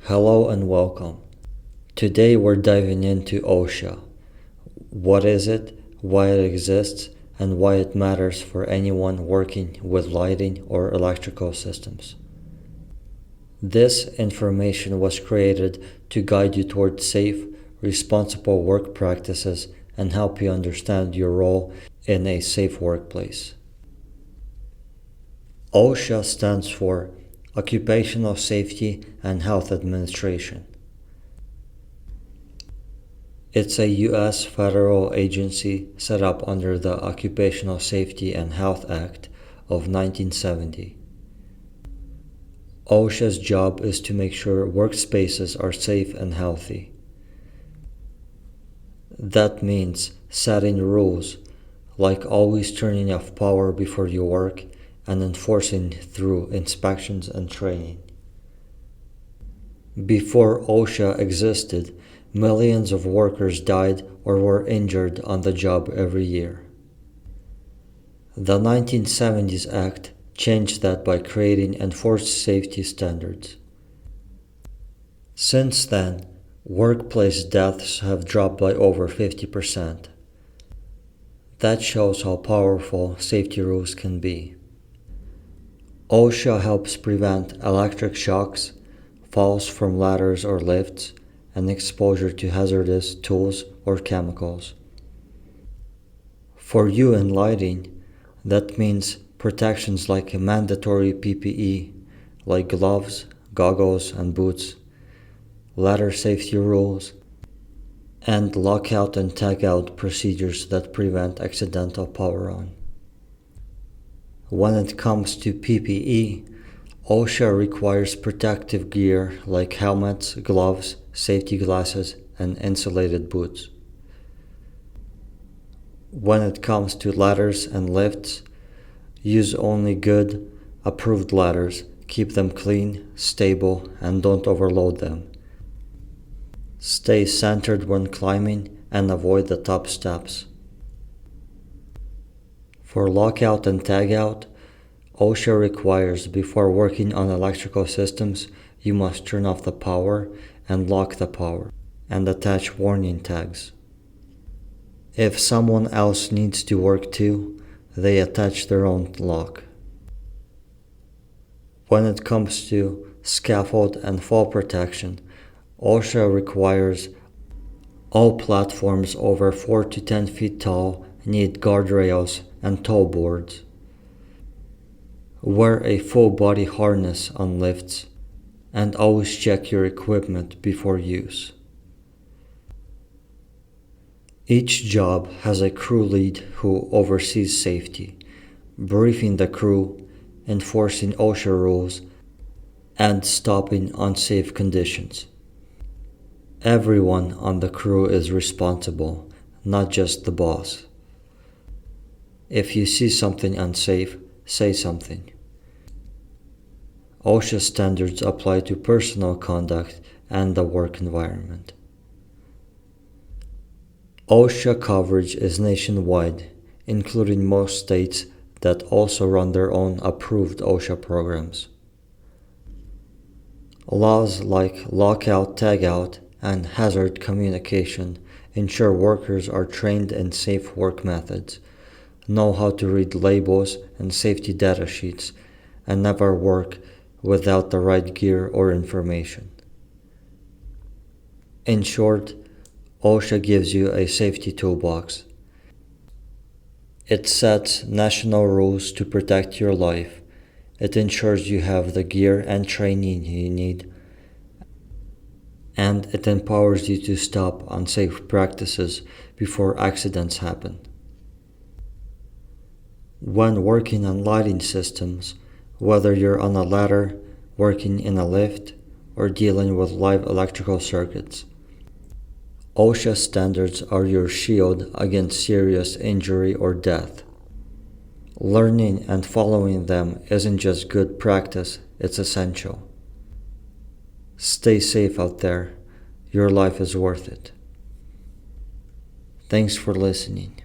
Hello and welcome. Today we're diving into OSHA. What is it, why it exists, and why it matters for anyone working with lighting or electrical systems. This information was created to guide you towards safe, responsible work practices and help you understand your role in a safe workplace. OSHA stands for Occupational Safety and Health Administration. It's a U.S. federal agency set up under the Occupational Safety and Health Act of 1970. OSHA's job is to make sure workspaces are safe and healthy. That means setting rules, like always turning off power before you work and enforcing through inspections and training. Before OSHA existed, millions of workers died or were injured on the job every year. The 1970s Act changed that by creating enforced safety standards. Since then, workplace deaths have dropped by over 50%. That shows how powerful safety rules can be. OSHA helps prevent electric shocks, falls from ladders or lifts, and exposure to hazardous tools or chemicals. For you in lighting, that means protections like a mandatory PPE, like gloves, goggles, and boots, ladder safety rules, and lockout and tagout procedures that prevent accidental power on. When it comes to PPE, OSHA requires protective gear like helmets, gloves, safety glasses, and insulated boots. When it comes to ladders and lifts, use only good, approved ladders, keep them clean, stable, and don't overload them. Stay centered when climbing and avoid the top steps. For lockout and tagout, OSHA requires before working on electrical systems, you must turn off the power and lock the power and attach warning tags. If someone else needs to work too, they attach their own lock. When it comes to scaffold and fall protection, OSHA requires all platforms over 4 to 10 feet tall need guardrails and toe boards. Wear a full body harness on lifts and always check your equipment before use. Each job has a crew lead who oversees safety, briefing the crew, enforcing OSHA rules, and stopping unsafe conditions. Everyone on the crew is responsible, not just the boss. If you see something unsafe, say something. OSHA standards apply to personal conduct and the work environment. OSHA coverage is nationwide, including most states that also run their own approved OSHA programs. Laws like lockout, tagout, and hazard communication ensure workers are trained in safe work methods, know how to read labels and safety data sheets, and never work without the right gear or information. In short, OSHA gives you a safety toolbox. It sets national rules to protect your life. It ensures you have the gear and training you need, and it empowers you to stop unsafe practices before accidents happen. When working on lighting systems, whether you're on a ladder, working in a lift, or dealing with live electrical circuits, OSHA standards are your shield against serious injury or death. Learning and following them isn't just good practice, it's essential. Stay safe out there. Your life is worth it. Thanks for listening.